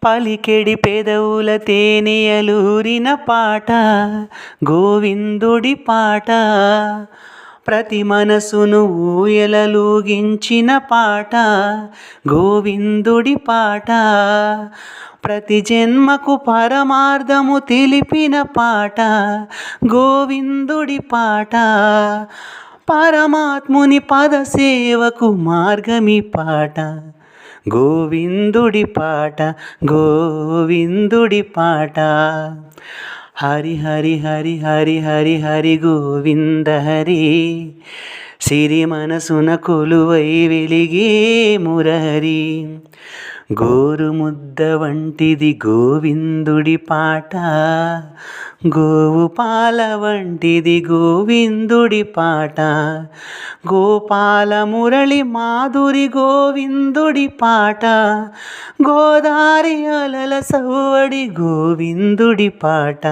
పలికెడి పెదవుల తేనెయలూరిన పాట గోవిందుడి పాట, ప్రతి మనసును ఊయలలూగించిన పాట గోవిందుడి పాట, ప్రతి జన్మకు పరమార్థము తెలిపిన పాట గోవిందుడి పాట, పరమాత్ముని పదసేవకు మార్గమి పాట గోవిందుడి పాట గోవిందుడి పాట. హరి హరి హరి హరి హరి హరి గోవింద హరి, సిరి మనసున కొలువై వెలిగే మురహరి, గోరుముద్ద వంటిది గోవిందుడి పాట, గోవు పాల వంటిది గోవిందుడి పాట, గోపాల మురళి మాధురి గోవిందుడి పాట, గోదారి అలల సవ్వడి గోవిందుడి పాట.